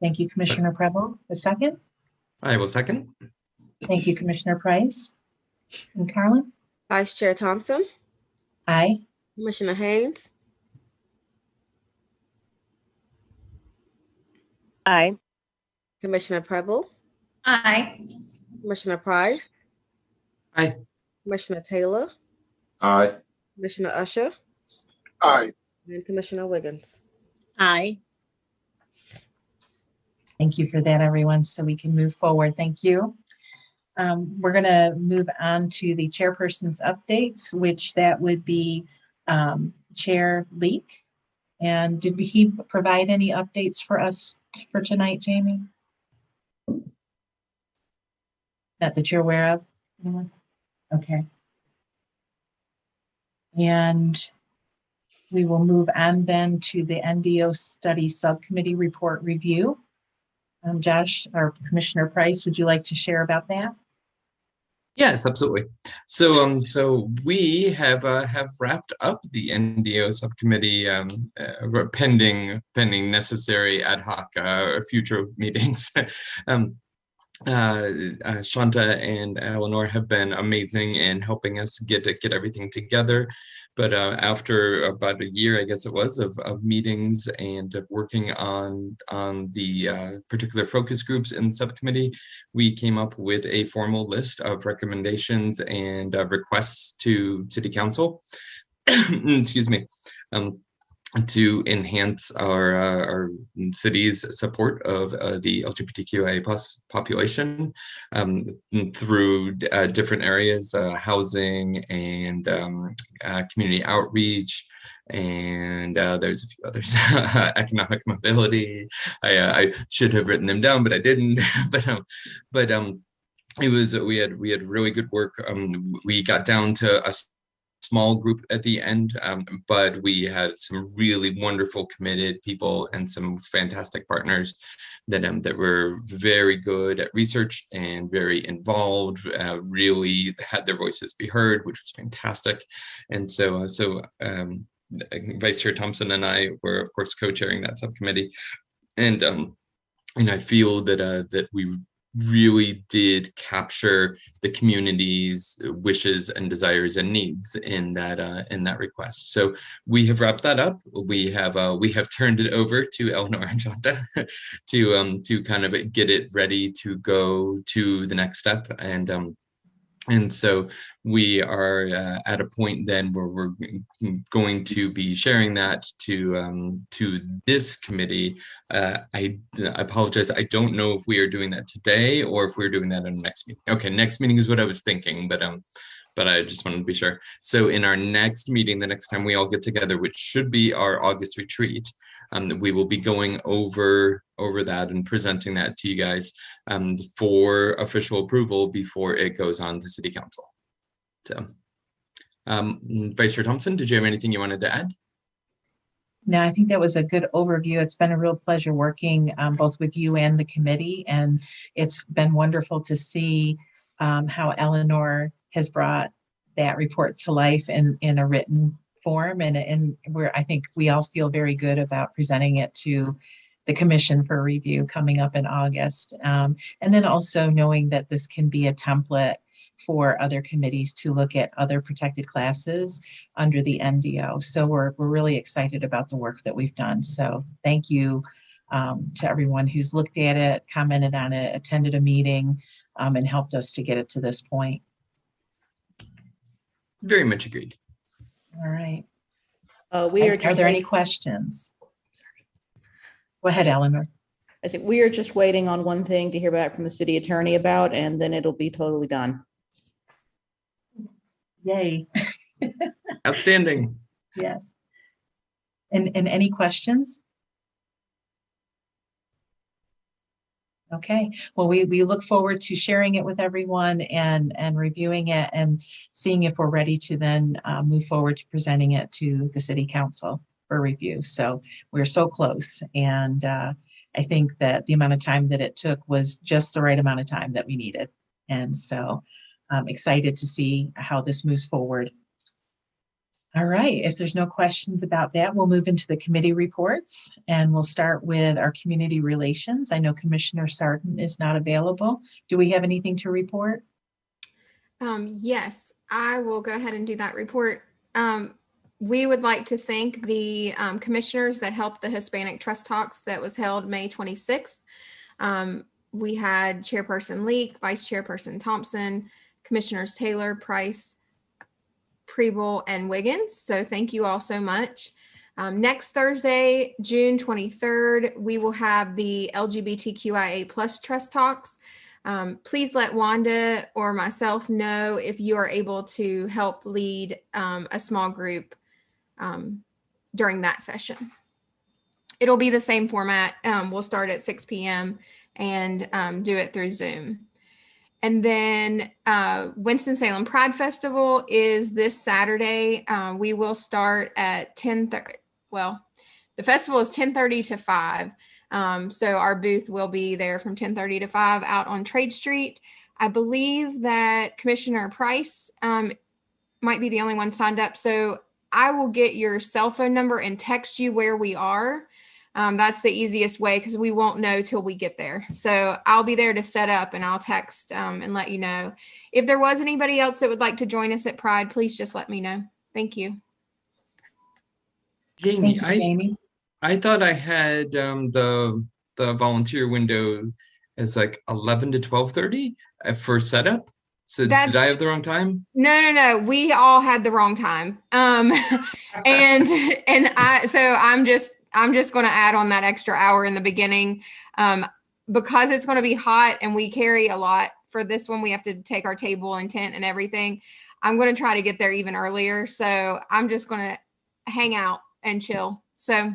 Thank you, Commissioner Preble. A second? I will second. Thank you, Commissioner Price. And Carlin? Vice Chair Thompson, Aye. Commissioner Haynes, Aye. Commissioner Preble, Aye. Commissioner Price, Aye. Commissioner Taylor, Aye. Commissioner Usher, Aye. and Commissioner Wiggins. Aye. Thank you for that, everyone, so we can move forward. Thank you. We're going to move on to the chairperson's updates, which that would be Chair Leak. And did he provide any updates for us for tonight, Jamie? Not that you're aware of? Anyone? Okay. And we will move on then to the NDO study subcommittee report review. Josh, or Commissioner Price, would you like to share about that? Yes, absolutely. So we have wrapped up the NDO subcommittee pending necessary ad hoc future meetings. Shanta and Eleanor have been amazing in helping us get everything together. But after about a year, I guess it was, of meetings and of working on the particular focus groups in the subcommittee, we came up with a formal list of recommendations and requests to City Council. Excuse me. To enhance our city's support of the LGBTQIA+ population through different areas, housing and community outreach, and there's a few others. Economic mobility. I should have written them down, but I didn't. but it was we had really good work. We got down to a small group at the end, but we had some really wonderful, committed people and some fantastic partners that were very good at research and very involved, really had their voices be heard, which was fantastic. And so Vice Chair Thompson and I were, of course, co-chairing that subcommittee. And I feel that we really did capture the community's wishes and desires and needs in that request. So we have wrapped that up. We have turned it over to Eleanor and Shanta to kind of get it ready to go to the next step. And so we are at a point then where we're going to be sharing that to this committee. I apologize. I don't know if we are doing that today or if we're doing that in the next meeting. Okay, next meeting is what I was thinking, but I just wanted to be sure. So in our next meeting, the next time we all get together, which should be our August retreat, we will be going over that and presenting that to you guys for official approval before it goes on to City Council. So, Vice Chair Thompson, did you have anything you wanted to add? No, I think that was a good overview. It's been a real pleasure working both with you and the committee, and it's been wonderful to see how Eleanor has brought that report to life in a written form, and I think we all feel very good about presenting it to the commission for review coming up in August. And then also knowing that this can be a template for other committees to look at other protected classes under the NDO. So we're really excited about the work that we've done. So thank you to everyone who's looked at it, commented on it, attended a meeting, and helped us to get it to this point. Very much agreed. All right. Are there any questions? Go ahead, Eleanor. I think we are just waiting on one thing to hear back from the city attorney about, and then it'll be totally done. Yay. Outstanding. Yeah. And any questions? Okay, well, we look forward to sharing it with everyone and reviewing it and seeing if we're ready to then move forward to presenting it to the City Council for review. So we're so close, and I think that the amount of time that it took was just the right amount of time that we needed. And so I'm excited to see how this moves forward. All right, if there's no questions about that, we'll move into the committee reports, and we'll start with our community relations. I know Commissioner Sarton is not available. Do we have anything to report? Yes, I will go ahead and do that report. We would like to thank the commissioners that helped the Hispanic Trust Talks that was held May 26th. We had Chairperson Leak, Vice Chairperson Thompson, Commissioners Taylor, Price, Preble, and Wiggins. So thank you all so much. Next Thursday, June 23rd, we will have the LGBTQIA plus Trust Talks. Please let Wanda or myself know if you are able to help lead a small group during that session. It'll be the same format. We'll start at 6 p.m. and do it through Zoom. And then Winston-Salem Pride Festival is this Saturday. We will start at 10:30. Well, the festival is 10:30 to 5. So our booth will be there from 10:30 to 5 out on Trade Street. I believe that Commissioner Price might be the only one signed up. So I will get your cell phone number and text you where we are. That's the easiest way because we won't know till we get there. So I'll be there to set up and I'll text and let you know. If there was anybody else that would like to join us at Pride, please just let me know. Thank you. Jamie, Thank you, Jamie. I thought I had the volunteer window as like 11 to 12:30 for setup. So did I have the wrong time? No. We all had the wrong time. I'm just going to add on that extra hour in the beginning because it's going to be hot and we carry a lot for this one. We have to take our table and tent and everything. I'm going to try to get there even earlier. So I'm just going to hang out and chill. So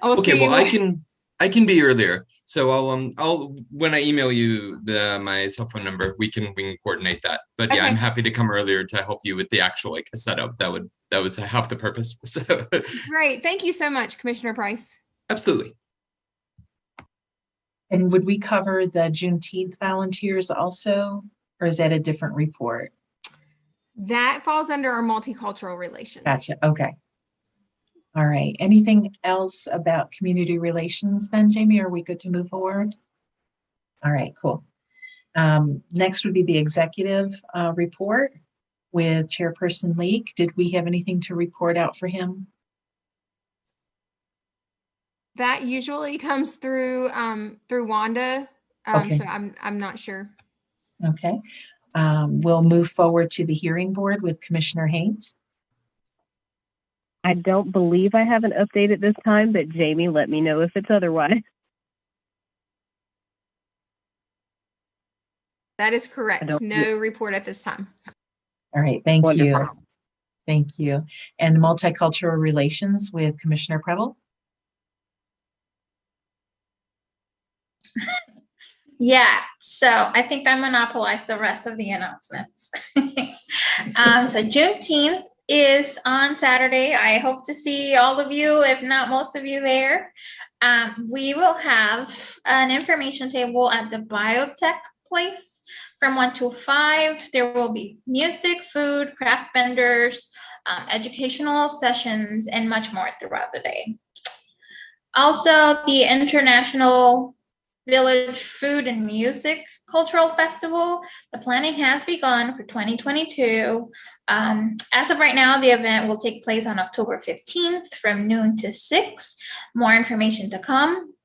okay, well, I can be earlier. So I'll when I email you my cell phone number, we can coordinate that. But yeah, Okay. I'm happy to come earlier to help you with the actual setup. That was half the purpose. So Great. Thank you so much, Commissioner Price. absolutely. And would we cover the Juneteenth volunteers also, or is that a different report? That falls under our multicultural relations. Gotcha. Okay. All right. Anything else about community relations then, Jamie? Are we good to move forward? All right, cool. Next would be the executive report with Chairperson Leak. Did we have anything to report out for him? That usually comes through Wanda. Okay. So I'm not sure. Okay. We'll move forward to the hearing board with Commissioner Haynes. I don't believe I have an update at this time, but Jamie, let me know if it's otherwise. That is correct. No report at this time. All right, thank Wonderful. you. Thank you. And multicultural relations with Commissioner Preble. Yeah, so I think I monopolized the rest of the announcements. So Juneteenth is on Saturday. I hope to see all of you, if not most of you there. We will have an information table at the biotech place from 1 to 5. There will be music, food, craft vendors, educational sessions, and much more throughout the day. Also, the International Village Food and Music Cultural Festival. The planning has begun for 2022. As of right now, the event will take place on October 15th from noon to 6. More information to come.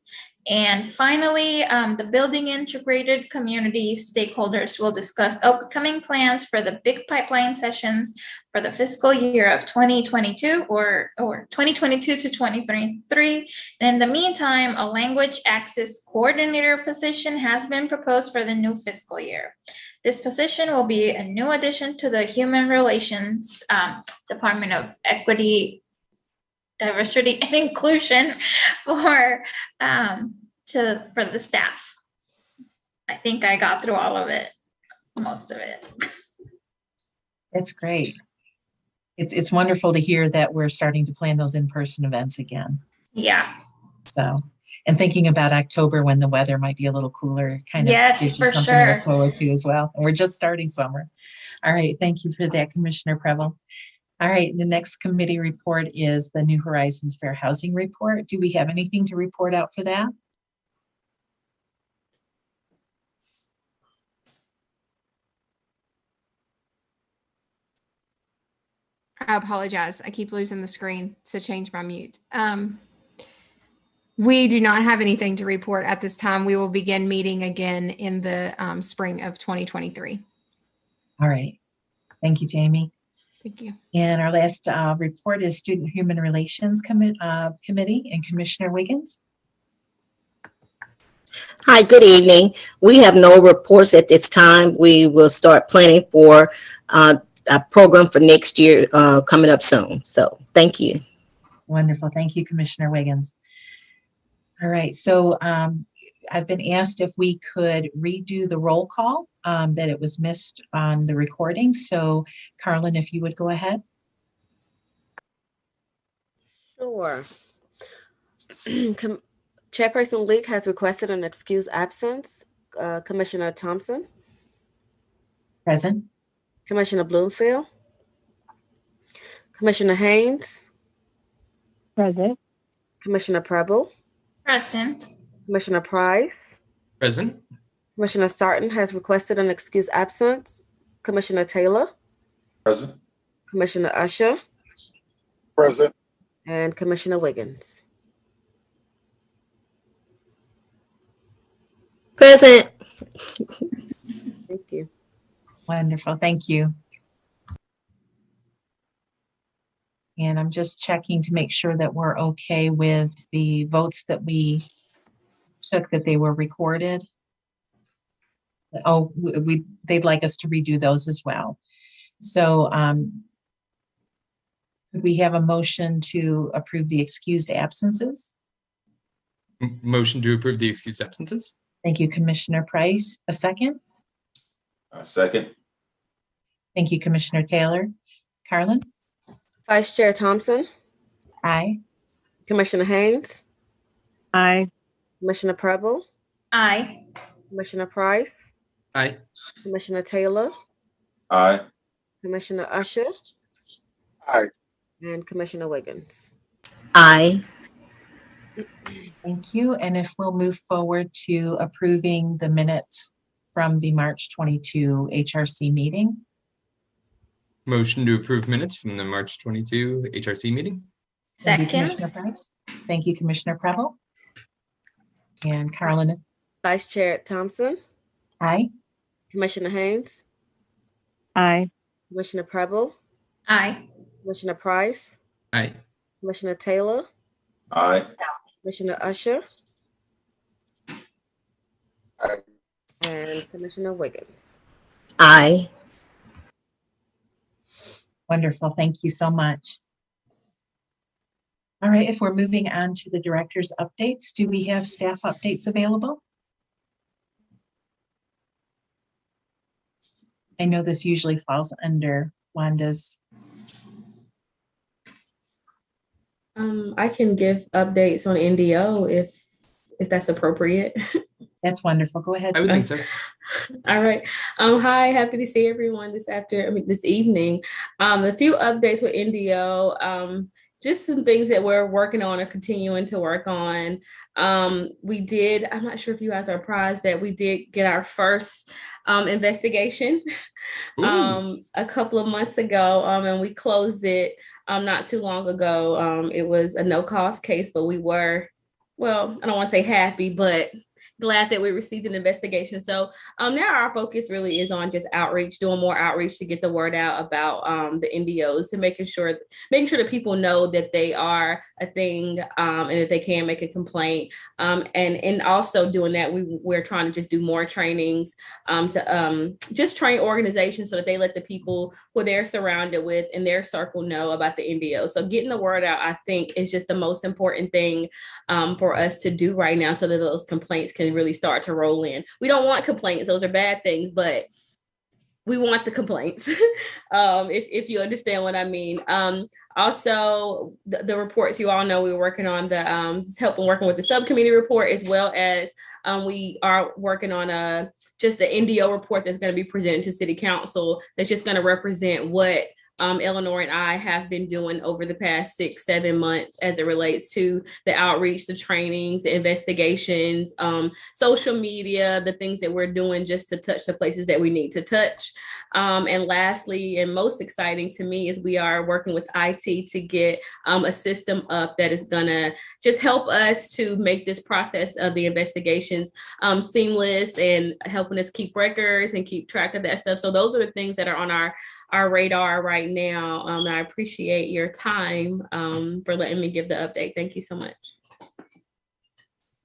And finally, the building integrated community stakeholders will discuss upcoming plans for the big pipeline sessions for the fiscal year of 2022 or 2022 to 2023. And in the meantime, a language access coordinator position has been proposed for the new fiscal year. This position will be a new addition to the Human Relations Department of Equity, Diversity and Inclusion for the staff. I think I got through all of it, most of it. That's great. It's wonderful to hear that we're starting to plan those in-person events again. Yeah. So, and thinking about October when the weather might be a little cooler, kind of Yes, gives you for something to look sure. forward to as well. And we're just starting summer. All right, thank you for that, Commissioner Preble. All right, the next committee report is the New Horizons Fair Housing Report. Do we have anything to report out for that? I apologize. I keep losing the screen to change my mute. We do not have anything to report at this time. We will begin meeting again in the spring of 2023. All right. Thank you, Jamie. Thank you. And our last report is Student Human Relations Committee and Commissioner Wiggins. Hi, good evening. We have no reports at this time. We will start planning for a program for next year coming up soon. So thank you. Wonderful. Thank you, Commissioner Wiggins. All right. So I've been asked if we could redo the roll call, that it was missed on the recording. So Carlin, if you would go ahead. Sure. Chairperson Leak has requested an excused absence. Commissioner Thompson, Present. Commissioner Bloomfield, Commissioner Haynes, Present. Commissioner Preble, Present. Commissioner Price, Present. Commissioner Sarton has requested an excused absence. Commissioner Taylor, Present. Commissioner Usher, Present. and Commissioner Wiggins. Present. Thank you. Wonderful. Thank you. And I'm just checking to make sure that we're okay with the votes that we took, that they were recorded. Oh, they'd like us to redo those as well. So could we have a motion to approve the excused absences? Motion to approve the excused absences. Thank you, Commissioner Price. A second? Second. Thank you, Commissioner Taylor. Carlin? Vice Chair Thompson, Aye. Commissioner Haynes, Aye. Commissioner Preble, Aye. Commissioner Price, Aye. Commissioner Taylor, Aye. Commissioner Usher, Aye. and Commissioner Wiggins. Aye. Thank you. And if we'll move forward to approving the minutes from the March 22 HRC meeting. Motion to approve minutes from the March 22 HRC meeting. Thank you, Second. Commissioner Price. Thank you, Commissioner Preble. And Carolyn, Vice Chair Thompson, aye. Commissioner Haynes, Aye. Commissioner Preble, Aye. Commissioner Price, Aye. Commissioner Taylor, Aye. Commissioner Usher, Aye. and Commissioner Wiggins. Aye. Wonderful. Thank you so much. All right, if we're moving on to the director's updates, do we have staff updates available? I know this usually falls under Wanda's. I can give updates on NDO if that's appropriate. That's wonderful. Go ahead. I would think so. All right. Hi, happy to see everyone this evening. A few updates with NDO. Just some things that we're working on or continuing to work on. I'm not sure if you guys are apprised that we did get our first investigation a couple of months ago, and we closed it not too long ago. It was a no-cost case, but we were, well, I don't want to say happy, but glad that we received an investigation. So now our focus really is on just outreach, doing more outreach to get the word out about the NDOs, and making sure that people know that they are a thing and that they can make a complaint. And also doing that, we're trying to just do more trainings to just train organizations so that they let the people who they're surrounded with in their circle know about the NDO. So getting the word out, I think, is just the most important thing for us to do right now, so that those complaints can really start to roll in. We don't want complaints; those are bad things, but we want the complaints. If you understand what I mean. Also, the reports, you all know we're working on working with the subcommittee report, as well as we are working on just the NDO report that's going to be presented to City Council. That's just going to represent what Eleanor and I have been doing over the past 6-7 months as it relates to the outreach, the trainings, the investigations, social media, the things that we're doing just to touch the places that we need to touch. And lastly, and most exciting to me, is we are working with IT to get a system up that is gonna just help us to make this process of the investigations seamless and helping us keep records and keep track of that stuff. So those are the things that are on our radar right now. And I appreciate your time for letting me give the update. Thank you so much.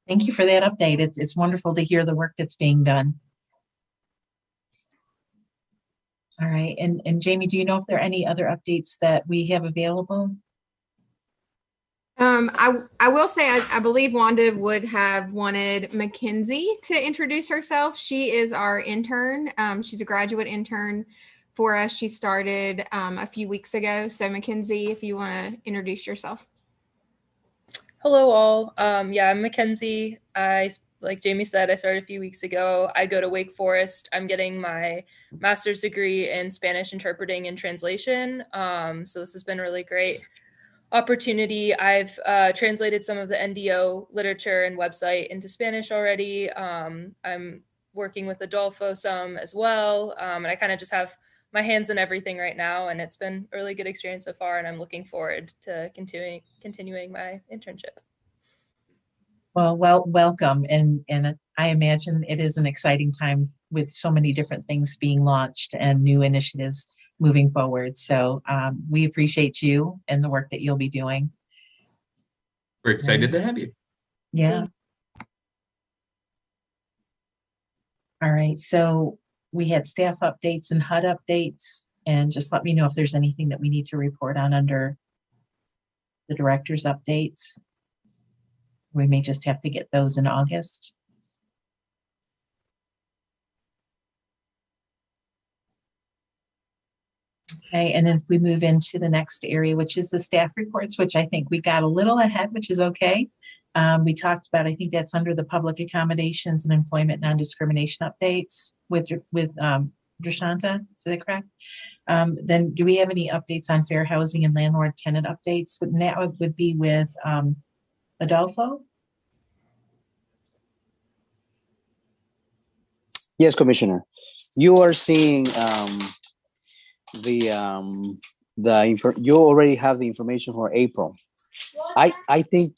Thank you for that update. It's wonderful to hear the work that's being done. All right, and Jamie, do you know if there are any other updates that we have available? I will say, I believe Wanda would have wanted Mackenzie to introduce herself. She is our intern. She's a graduate intern for us. She started a few weeks ago. So Mackenzie, if you want to introduce yourself. Hello all. Yeah, I'm Mackenzie. Like Jamie said, I started a few weeks ago. I go to Wake Forest. I'm getting my master's degree in Spanish interpreting and translation. So this has been a really great opportunity. I've translated some of the NDO literature and website into Spanish already. I'm working with Adolfo some as well. And I kind of just have my hands in everything right now. And it's been a really good experience so far. And I'm looking forward to continuing my internship. Well, welcome. And I imagine it is an exciting time with so many different things being launched and new initiatives moving forward. So we appreciate you and the work that you'll be doing. We're excited to have you. Yeah. All right. So we had staff updates and HUD updates, and just let me know if there's anything that we need to report on under the director's updates. We may just have to get those in August. Okay, and then if we move into the next area, which is the staff reports, which I think we got a little ahead, which is okay. We talked about, I think that's under the public accommodations and employment non-discrimination updates with Drashanta, is that correct? Then do we have any updates on fair housing and landlord tenant updates? And that would be with Adolfo? Yes, Commissioner. You are seeing you already have the information for April. I think.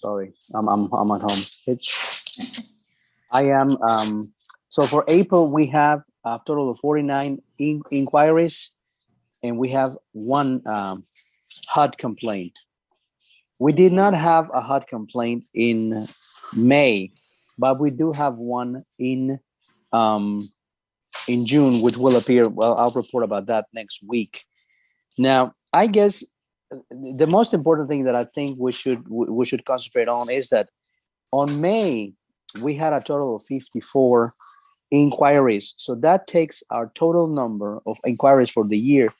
Sorry, I'm at home. I am. So for April, we have a total of 49 inquiries, and we have one HUD complaint. We did not have a HUD complaint in May, but we do have one in June, which will appear. Well, I'll report about that next week. Now, I guess the most important thing that I think we should concentrate on is that on May we had a total of 54 inquiries. So that takes our total number of inquiries for the year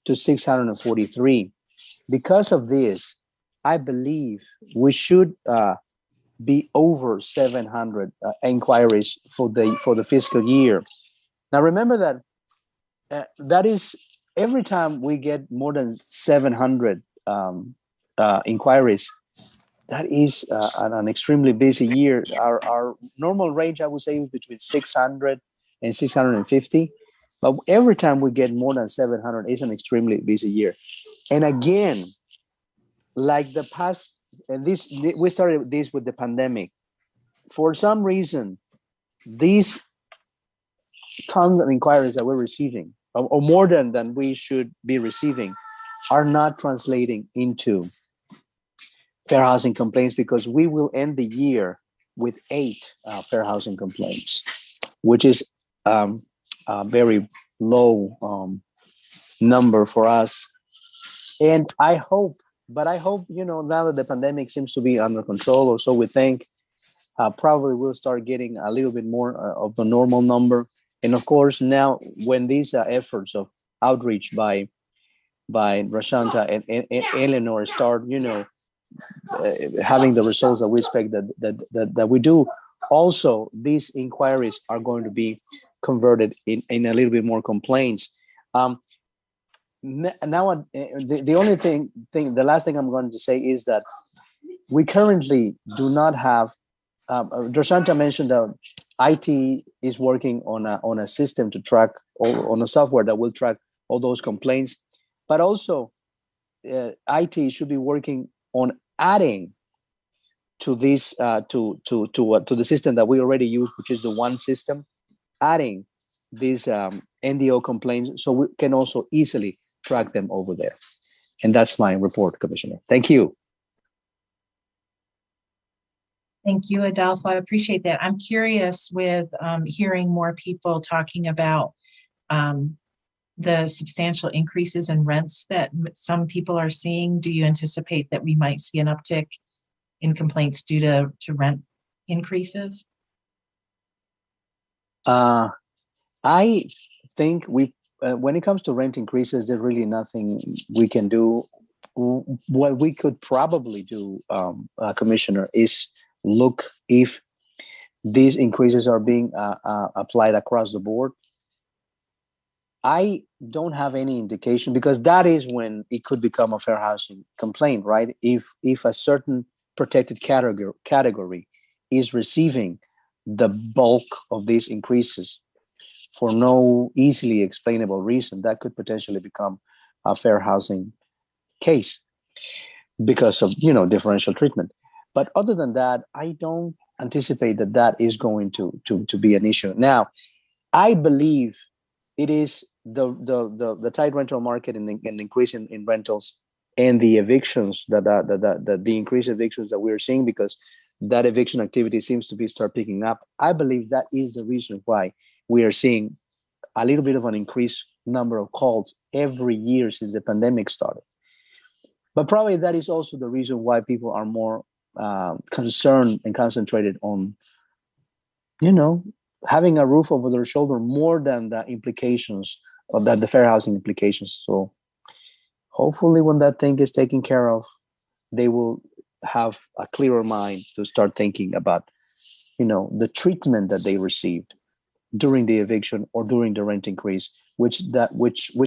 to 643. Because of this, I believe we should be over 700 inquiries for the fiscal year. Now remember that that is every time we get more than 700 inquiries. That is an extremely busy year. Our normal range, I would say, is between 600 and 650. But every time we get more than 700, it's an extremely busy year. And again, like the past, and we started this with the pandemic. For some reason, these tons of inquiries that we're receiving, or more than we should be receiving, are not translating into fair housing complaints, because we will end the year with 8 fair housing complaints, which is a very low number for us. And I hope, now that the pandemic seems to be under control, or so we think, probably we'll start getting a little bit more of the normal number. And of course, now when these efforts of outreach by Rashanta and Eleanor start, having the results that we expect that we do, also these inquiries are going to be converted in a little bit more complaints. now the only thing, the last thing I'm going to say is that we currently do not have. Drashanta mentioned that IT is working on a system to track, or on a software that will track all those complaints, but also IT should be working on adding to this to the system that we already use, which is the one system, adding these NDO complaints so we can also easily track them over there. And that's my report, Commissioner. Thank you. Thank you, Adolfo. I appreciate that. I'm curious with hearing more people talking about the substantial increases in rents that some people are seeing. Do you anticipate that we might see an uptick in complaints due to rent increases? I think when it comes to rent increases, there's really nothing we can do. What we could probably do, Commissioner, is look if these increases are being applied across the board. I don't have any indication, because that is when it could become a fair housing complaint, right? If a certain protected category is receiving the bulk of these increases for no easily explainable reason, that could potentially become a fair housing case because of, differential treatment. But other than that, I don't anticipate that is going to be an issue. Now, I believe it is the tight rental market and the increase in rentals and the evictions the increased evictions that we're seeing, because that eviction activity seems to start picking up. I believe that is the reason why we are seeing a little bit of an increased number of calls every year since the pandemic started. But probably that is also the reason why people are more concerned and concentrated on, having a roof over their shoulder more than the implications of the fair housing implications. So hopefully when that thing is taken care of, they will have a clearer mind to start thinking about, the treatment that they received during the eviction or during the rent increase, which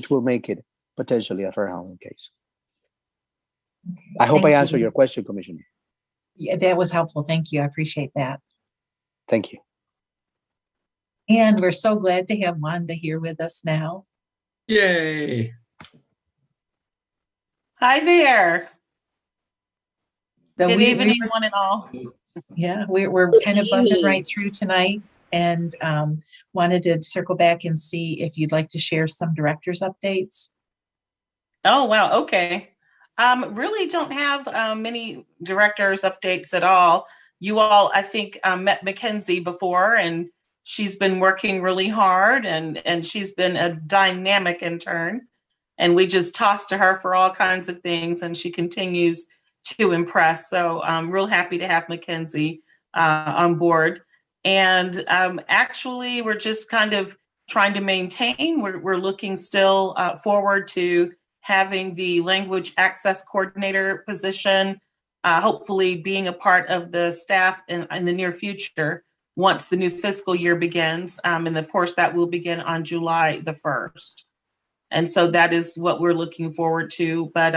will make it potentially a fair housing case. Okay. I hope Thank I answered you. your question, Commissioner. Yeah, that was helpful. Thank you. I appreciate that. Thank you. And we're so glad to have Wanda here with us now. Yay. Hi there. So Good evening, one and all. Yeah, we're kind of buzzing right through tonight, and wanted to circle back and see if you'd like to share some directors' updates. Oh, wow. Okay. Really don't have many directors' updates at all. You all, I think, met Mackenzie before, and she's been working really hard, and she's been a dynamic intern. And we just toss to her for all kinds of things, and she continues to impress. So I'm real happy to have Mackenzie on board. And actually, we're just kind of trying to maintain. We're looking still forward to having the language access coordinator position, hopefully being a part of the staff in the near future once the new fiscal year begins. And of course, that will begin on July the 1st. And so that is what we're looking forward to. But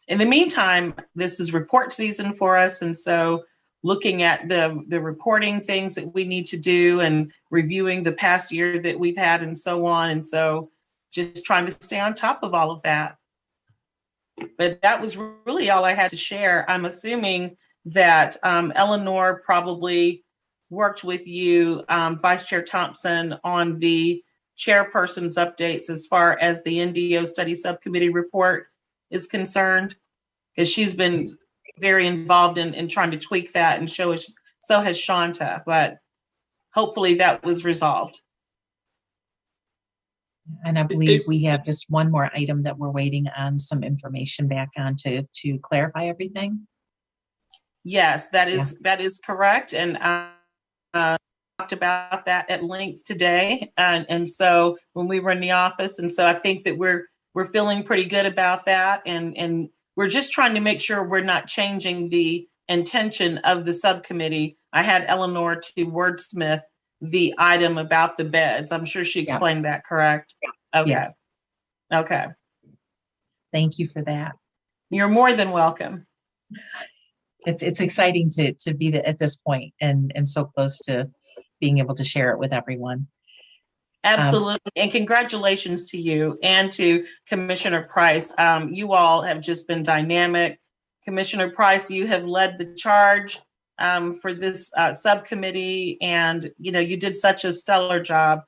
in the meantime, this is report season for us. And so looking at the reporting things that we need to do and reviewing the past year that we've had and so on. And so just trying to stay on top of all of that. But that was really all I had to share. I'm assuming that Eleanor probably worked with you, Vice Chair Thompson, on the chairperson's updates as far as the NDO study subcommittee report is concerned, because she's been very involved in trying to tweak that, and so has Shanta, but hopefully that was resolved. And I believe we have just one more item that we're waiting on some information back on to clarify everything. Yes, that is correct. And talked about that at length today. And so when we were in the office, and so I think that we're feeling pretty good about that. And we're just trying to make sure we're not changing the intention of the subcommittee. I had Eleanor to wordsmith the item about the beds. I'm sure she explained that, correct? Okay. Yes. Okay. Thank you for that. You're more than welcome. It's exciting to be at this point and so close to being able to share it with everyone. Absolutely. And congratulations to you and to Commissioner Price. You all have just been dynamic. Commissioner Price, you have led the charge for this subcommittee, and you did such a stellar job.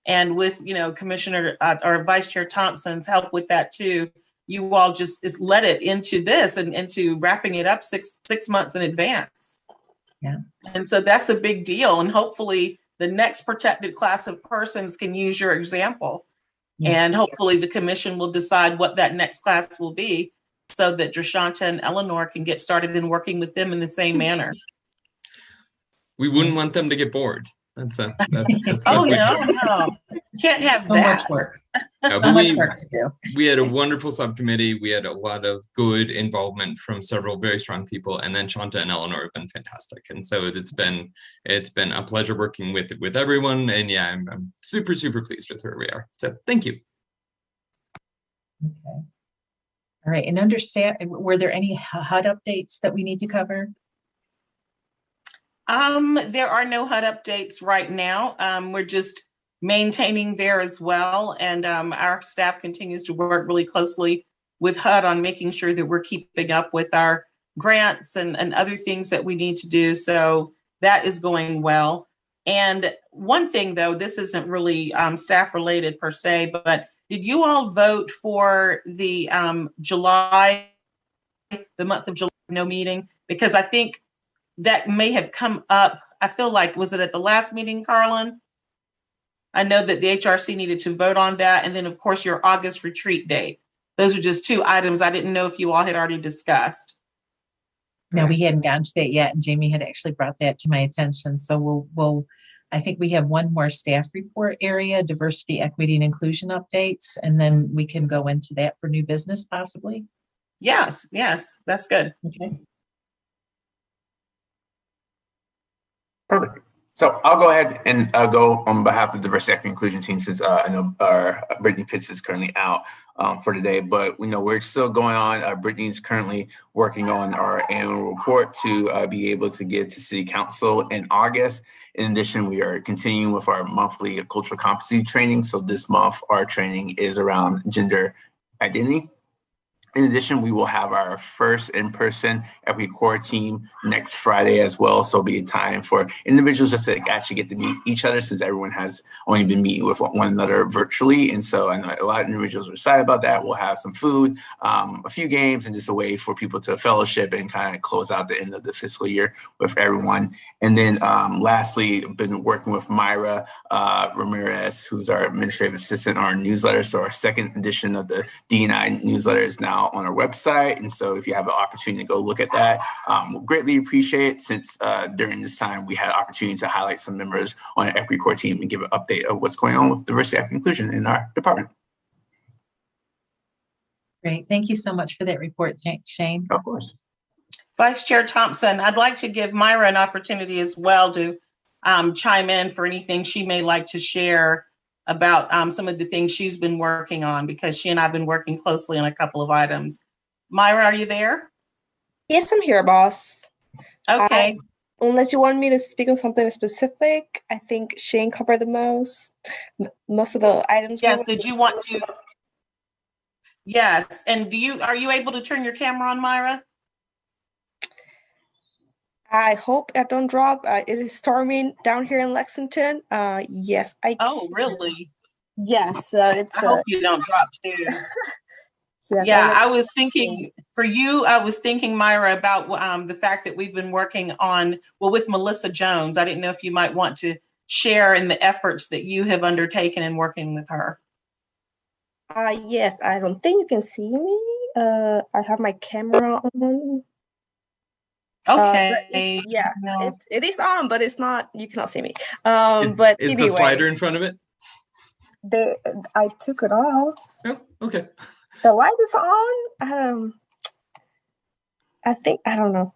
And with Commissioner or Vice Chair Thompson's help with that too, you all just led it into this and into wrapping it up six months in advance. Yeah. And so that's a big deal. And hopefully the next protected class of persons can use your example. Yeah. And hopefully the commission will decide what that next class will be so that Drashanta and Eleanor can get started in working with them in the same manner. We wouldn't want them to get bored. That's oh, no. Can't have so that. Much work. No, so much work to do. We had a wonderful subcommittee. We had a lot of good involvement from several very strong people, and then Shanta and Eleanor have been fantastic. And so it's been a pleasure working with everyone. And yeah, I'm super pleased with where we are. So thank you. Okay. All right. And understand, were there any HUD updates that we need to cover? There are no HUD updates right now. We're just maintaining there as well. And our staff continues to work really closely with HUD on making sure that we're keeping up with our grants and other things that we need to do. So that is going well. And one thing though, this isn't really staff related per se, but did you all vote for the July, the month of July no meeting? Because I think that may have come up. I feel like, was it at the last meeting, Carlin? I know that the HRC needed to vote on that. And then of course your August retreat date. Those are just two items I didn't know if you all had already discussed. No, we hadn't gotten to that yet. And Jamie had actually brought that to my attention. So we'll I think we have one more staff report area, diversity, equity, and inclusion updates. And then we can go into that for new business possibly. Yes, that's good. Okay. Perfect. So I'll go ahead and go on behalf of the diversity, equity, inclusion team, since I know our Brittany Pitts is currently out for today, but we know we're still going on. Brittany's currently working on our annual report to be able to give to City Council in August. In addition, we are continuing with our monthly cultural competency training. So this month, our training is around gender identity. In addition, we will have our first in-person equity core team next Friday as well. So it'll be a time for individuals just to actually get to meet each other, since everyone has only been meeting with one another virtually. And so I know a lot of individuals are excited about that. We'll have some food, a few games, and just a way for people to fellowship and kind of close out the end of the fiscal year with everyone. And then lastly, I've been working with Myra Ramirez, who's our administrative assistant on our newsletter. So our second edition of the D&I newsletter is now on our website. And so if you have an opportunity to go look at that, we'll greatly appreciate it, since during this time we had an opportunity to highlight some members on our equity core team and give an update of what's going on with diversity, equity, inclusion in our department. Great. Thank you so much for that report, Shane. Of course. Vice Chair Thompson, I'd like to give Myra an opportunity as well to chime in for anything she may like to share about some of the things she's been working on, because she and I have been working closely on a couple of items. Myra, are you there? Yes, I'm here, boss. Okay. Unless you want me to speak on something specific, I think Shane covered the most of the items. Yes, did you want to? Yes, and are you able to turn your camera on, Myra? I hope I don't drop. It is storming down here in Lexington. Yes, I. Oh, really? Yes, it's. I hope you don't drop too. Yes, yeah, I was thinking for you. I was thinking, Myra, about the fact that we've been working on with Melissa Jones. I didn't know if you might want to share in the efforts that you have undertaken in working with her. Yes, I don't think you can see me. I have my camera on. Okay. No. It is on, but it's not. You cannot see me. But is anyway, the slider in front of it? I took it off. Oh, okay. The light is on. I think I don't know.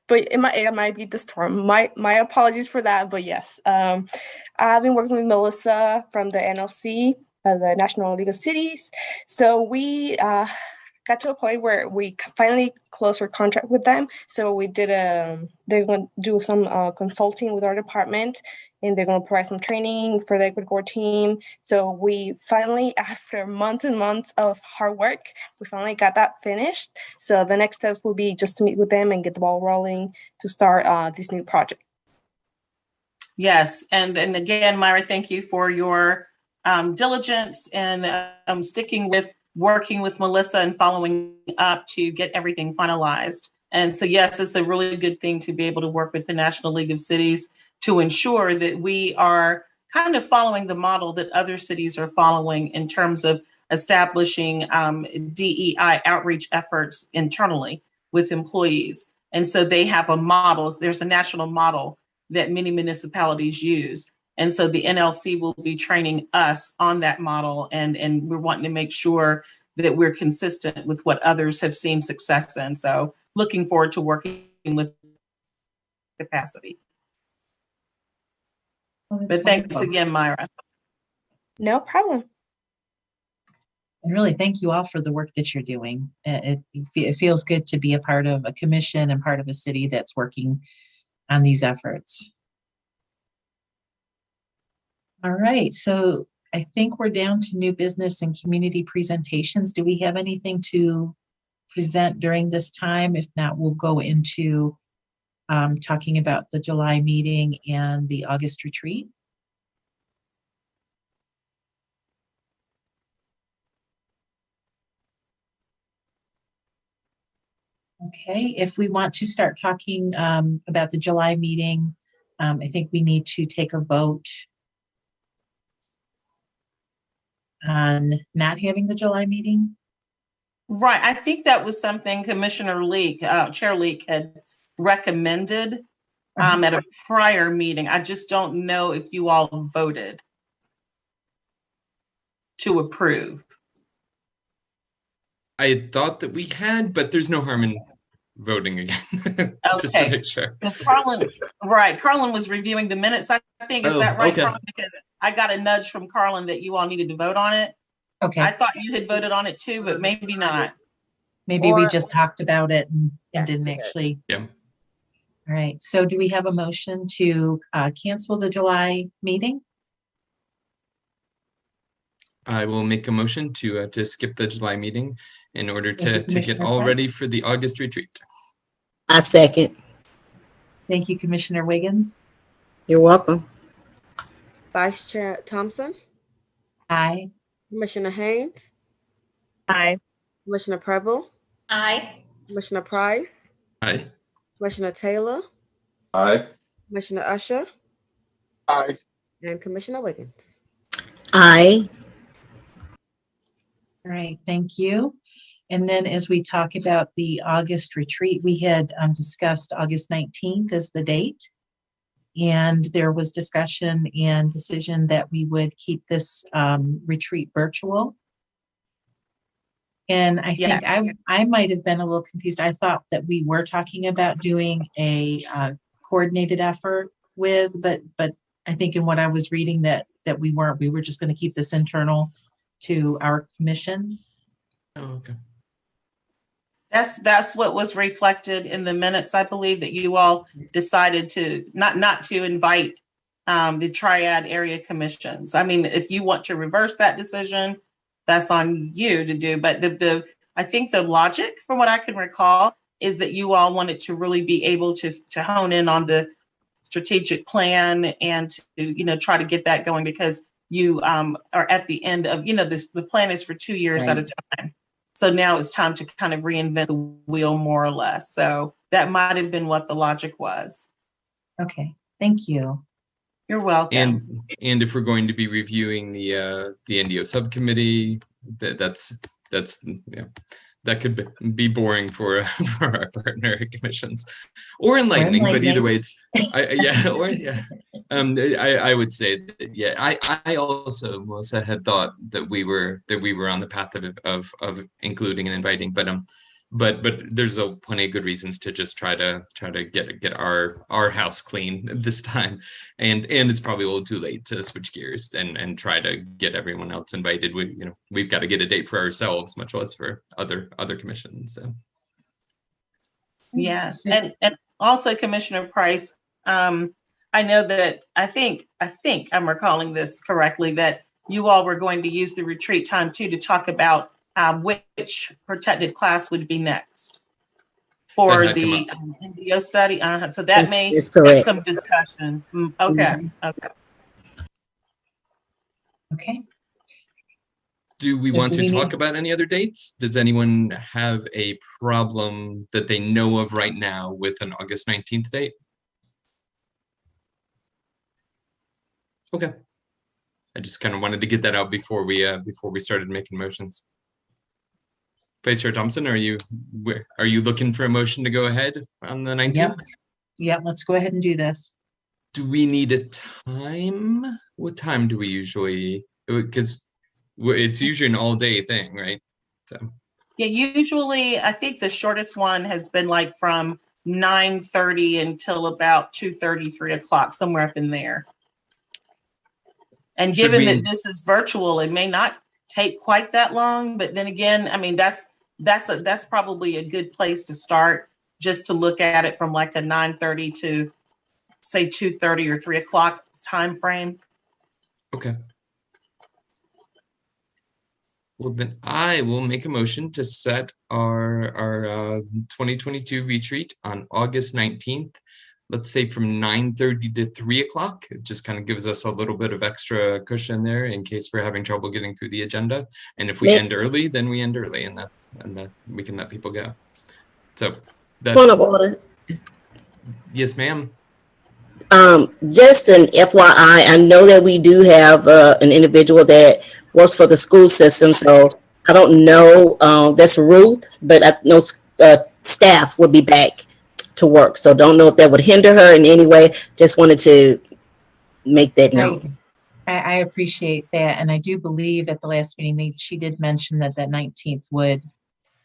But it might be the storm. My apologies for that. But yes, I've been working with Melissa from the NLC the National League of Cities. So we got to a point where we finally closed our contract with them. So we did they're going to do some consulting with our department, and they're going to provide some training for the Equity Core team. So we finally, after months and months of hard work, we finally got that finished. So the next steps will be just to meet with them and get the ball rolling to start this new project. Yes, and again, Myra, thank you for your diligence and sticking with working with Melissa and following up to get everything finalized. And so, yes, it's a really good thing to be able to work with the National League of Cities to ensure that we are kind of following the model that other cities are following in terms of establishing DEI outreach efforts internally with employees. And so they have a model, there's a national model that many municipalities use. And so the NLC will be training us on that model, and we're wanting to make sure that we're consistent with what others have seen success in. So looking forward to working with capacity. But thanks again, Myra. No problem. And really, thank you all for the work that you're doing. It feels good to be a part of a commission and part of a city that's working on these efforts. All right, so I think we're down to new business and community presentations. Do we have anything to present during this time? If not, we'll go into talking about the July meeting and the August retreat. Okay, if we want to start talking about the July meeting, I think we need to take a vote on not having the July meeting. Right, I think that was something Commissioner Leek, Chair Leek had recommended at a prior meeting. I just don't know if you all voted to approve. I thought that we had, but there's no harm in voting again. Just to make sure. Because Carlin was reviewing the minutes, I think. Is that right, okay. Carlin? Because I got a nudge from Carlin that you all needed to vote on it. Okay. I thought you had voted on it too, but maybe not. Maybe we just talked about it and didn't actually. Yeah. All right, so do we have a motion to cancel the July meeting? I will make a motion to skip the July meeting in order to get Commissioner all ready Price. for the August retreat. I second. Thank you, Commissioner Wiggins. You're welcome. Vice Chair Thompson, Aye. Commissioner Haynes, Aye. Commissioner Preble, Aye. Commissioner Price, Aye. Commissioner Taylor, Aye. Commissioner Usher, Aye. and Commissioner Wiggins. Aye. All right, thank you. And then as we talk about the August retreat, we had discussed August 19th as the date. And there was discussion and decision that we would keep this retreat virtual. And I think I might have been a little confused. I thought that we were talking about doing a coordinated effort but I think in what I was reading that we weren't. We were just going to keep this internal to our commission. Oh, okay. That's what was reflected in the minutes. I believe that you all decided to not to invite the triad area commissions. I mean, if you want to reverse that decision, that's on you to do. But I think the logic, from what I can recall, is that you all wanted to really be able to hone in on the strategic plan and to try to get that going, because you are at the end of the plan is for 2 years at a time. So now it's time to kind of reinvent the wheel, more or less. So that might have been what the logic was. Okay, thank you. You're welcome. And if we're going to be reviewing the NDO subcommittee, that could be boring for our partner commissions, or enlightening. But either way, I would say that, I also, Melissa, had thought that we were on the path of including and inviting, but but there's plenty of good reasons to just try to get our house clean this time, and it's probably a little too late to switch gears and try to get everyone else invited. We've got to get a date for ourselves, much less for other commissions. So yes, and also Commissioner Price, I know that I think I'm recalling this correctly, that you all were going to use the retreat time too to talk about which protected class would be next for the NDO study. So that may have some discussion. Okay. Okay. Do we want to talk about any other dates? Does anyone have a problem that they know of right now with an August 19th date? Okay. I just kind of wanted to get that out before we started making motions. Vice Chair Thompson, are you looking for a motion to go ahead on the 19th? Yeah, let's go ahead and do this. Do we need a time? What time do we usually? Because it's usually an all-day thing, right? So. Yeah, usually I think the shortest one has been like from 9:30 until about 2:30, 3 o'clock, somewhere up in there. And given that this is virtual, it may not take quite that long, but then again, I mean, that's probably a good place to start, just to look at it from like a 9:30 to say 2:30 or 3 o'clock time frame. Okay. Well, then I will make a motion to set our 2022 retreat on August 19th. Let's say from 9:30 to 3 o'clock. It just kind of gives us a little bit of extra cushion there in case we're having trouble getting through the agenda. And if we end early, then we end early, and that we can let people go. So point of order. Yes, ma'am. Just an FYI, I know that we do have an individual that works for the school system, so I don't know, that's Ruth, but I know staff will be back to work, so don't know if that would hinder her in any way. Just wanted to make that known. I appreciate that, and I do believe at the last meeting she did mention that 19th would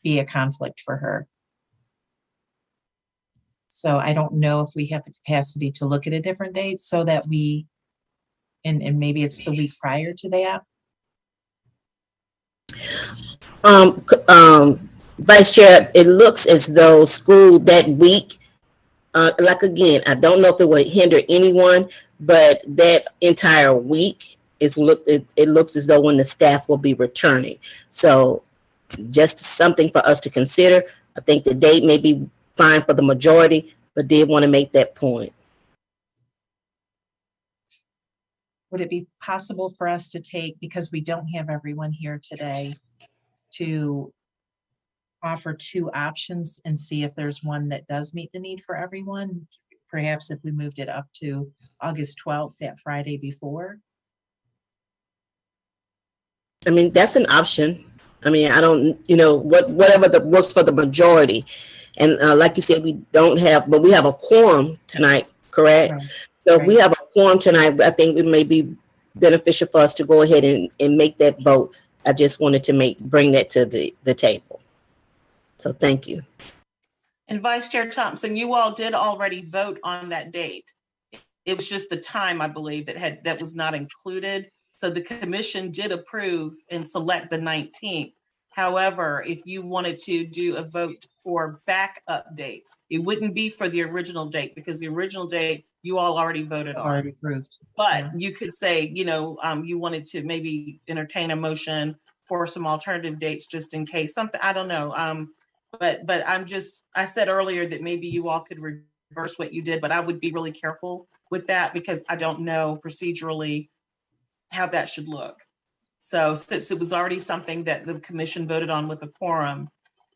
be a conflict for her. So I don't know if we have the capacity to look at a different date so that we, and maybe it's the week prior to that. Vice Chair, it looks as though school that week, like again, I don't know if it would hinder anyone, but that entire week it looks as though when the staff will be returning. So just something for us to consider. I think the date may be fine for the majority, but did want to make that point. Would it be possible for us to take, because we don't have everyone here today, to offer two options and see if there's one that does meet the need for everyone? Perhaps if we moved it up to August 12th, that Friday before. I mean, that's an option. I mean, I don't, whatever that works for the majority. And like you said, we don't have, but we have a quorum tonight, correct? Right. So we have a quorum tonight. I think it may be beneficial for us to go ahead and make that vote. I just wanted to bring that to the table. So thank you. And Vice Chair Thompson, you all did already vote on that date. It was just the time, I believe, that was not included. So the commission did approve and select the 19th. However, if you wanted to do a vote for backup dates, it wouldn't be for the original date, because the original date you all already voted on. Already approved. But you could say, you wanted to maybe entertain a motion for some alternative dates just in case something, I don't know. But I said earlier that maybe you all could reverse what you did, but I would be really careful with that because I don't know procedurally how that should look. So since it was already something that the commission voted on with a quorum,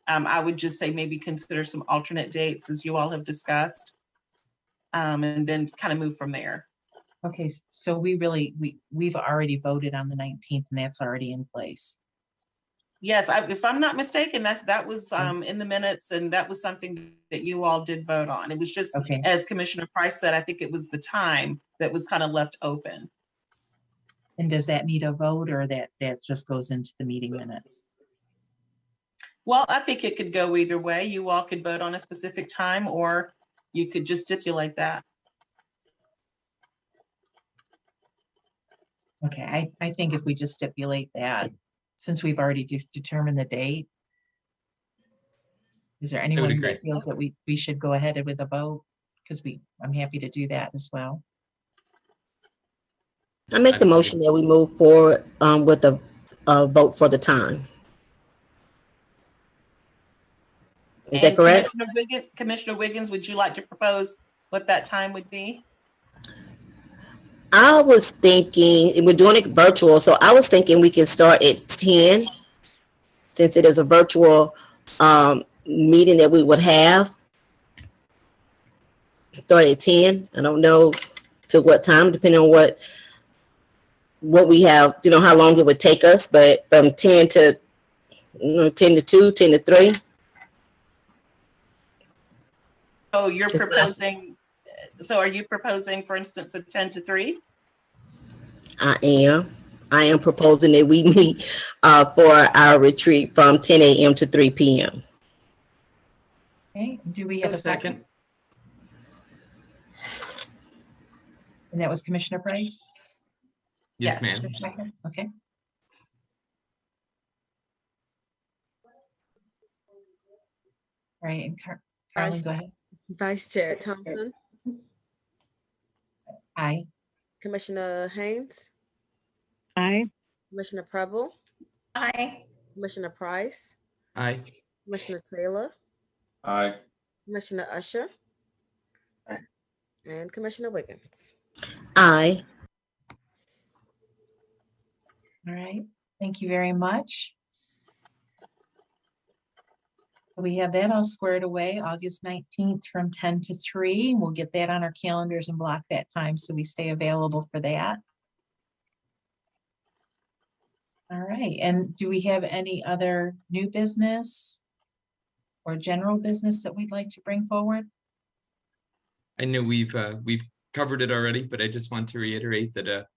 I would just say maybe consider some alternate dates as you all have discussed, and then kind of move from there. Okay, so we've already voted on the 19th and that's already in place. Yes, if I'm not mistaken, that was in the minutes, and that was something that you all did vote on. It was just, as Commissioner Price said, I think it was the time that was kind of left open. And does that need a vote, or that just goes into the meeting minutes? Well, I think it could go either way. You all could vote on a specific time, or you could just stipulate that. Okay, I think if we just stipulate that, since we've already determined the date, is there anyone agree. that feels that we should go ahead with a vote? Because I'm happy to do that as well. I make the motion that we move forward with a vote for the time. Is that correct? Commissioner Wiggins, would you like to propose what that time would be? I was thinking, we're doing it virtual, so I was thinking we can start at 10, since it is a virtual meeting that we would have. Start at 10. I don't know to what time, depending on what we have, how long it would take us, but from 10 to 10 to 2, 10 to 3. Oh, you're proposing, so are you proposing, for instance, a 10 to 3? I am proposing that we meet for our retreat from 10 a.m. to 3 p.m. Okay, do we have a second? And that was Commissioner Price? Yes, ma'am. Okay. All right, and Carlin, go ahead. Vice Chair Thompson. Aye. Commissioner Haynes. Aye. Commissioner Preble. Aye. Commissioner Price. Aye. Commissioner Taylor. Aye. Commissioner Usher. Aye. And Commissioner Wiggins. Aye. All right, thank you very much. So we have that all squared away, August 19th from 10 to 3. We'll get that on our calendars and block that time so we stay available for that. All right, and do we have any other new business or general business that we'd like to bring forward? I know we've covered it already, but I just want to reiterate that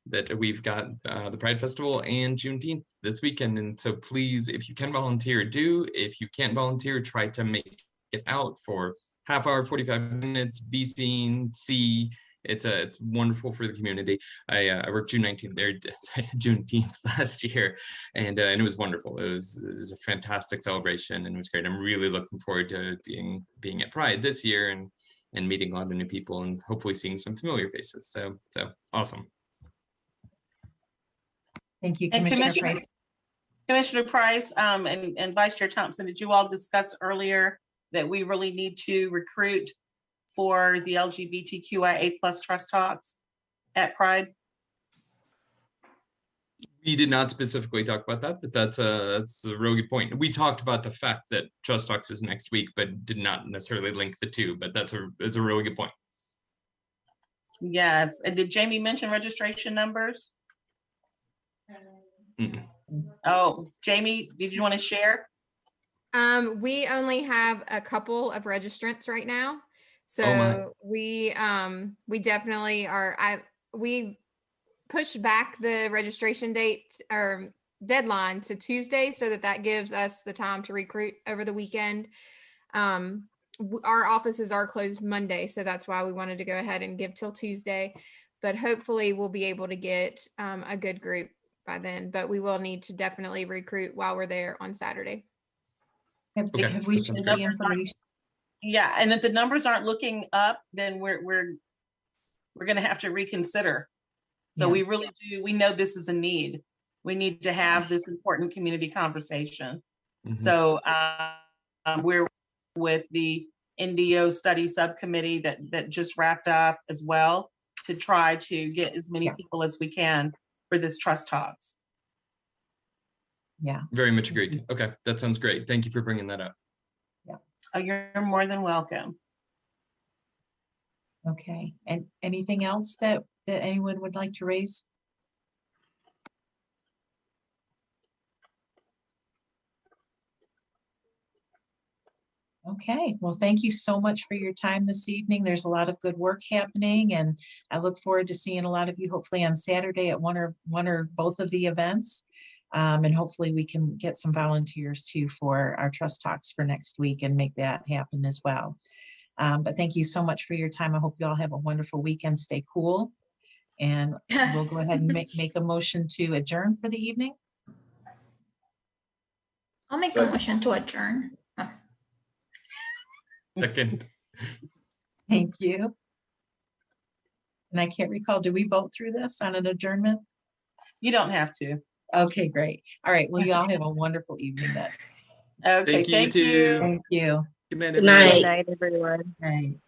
that we've got the Pride Festival and Juneteenth this weekend, and so please, if you can volunteer, do. If you can't volunteer, try to make it out for half hour, 45 minutes. Be seen, see. It's wonderful for the community. I worked Juneteenth last year, and it was wonderful. It was a fantastic celebration, and it was great. I'm really looking forward to being at Pride this year and meeting a lot of new people and hopefully seeing some familiar faces. So awesome. Thank you, Commissioner Price. Commissioner Price and Vice Chair Thompson, did you all discuss earlier that we really need to recruit for the LGBTQIA+ Trust Talks at Pride? We did not specifically talk about that, but that's a really good point. We talked about the fact that Trust Talks is next week, but did not necessarily link the two, but it's a really good point. Yes, and did Jamie mention registration numbers? Oh, Jamie, did you want to share? We only have a couple of registrants right now. So we definitely are, we pushed back the registration date or deadline to Tuesday so that gives us the time to recruit over the weekend. Our offices are closed Monday, so that's why we wanted to go ahead and give till Tuesday, but hopefully we'll be able to get a good group by then, but we will need to definitely recruit while we're there on Saturday. Have we shared the information? Yeah, and if the numbers aren't looking up, then we're going to have to reconsider. So we really do. We know this is a need. We need to have this important community conversation. Mm-hmm. So we're with the NDO study subcommittee that just wrapped up as well to try to get as many people as we can for this Trust Talks. Yeah. Very much agreed. Okay, that sounds great. Thank you for bringing that up. Yeah. Oh, you're more than welcome. Okay, and anything else that anyone would like to raise? Okay, well, thank you so much for your time this evening. There's a lot of good work happening, and I look forward to seeing a lot of you hopefully on Saturday at one or both of the events. And hopefully we can get some volunteers too for our trust talks for next week and make that happen as well. But thank you so much for your time. I hope you all have a wonderful weekend. Stay cool. And we'll go ahead and make a motion to adjourn for the evening. I'll make a motion to adjourn. Oh. Second. Thank you. And I can't recall, do we vote through this on an adjournment? You don't have to. Okay, great. All right. Well, you all have a wonderful evening then. Okay, Thank you. Thank you. Good night, Good everyone. night. Good night, everyone. All right.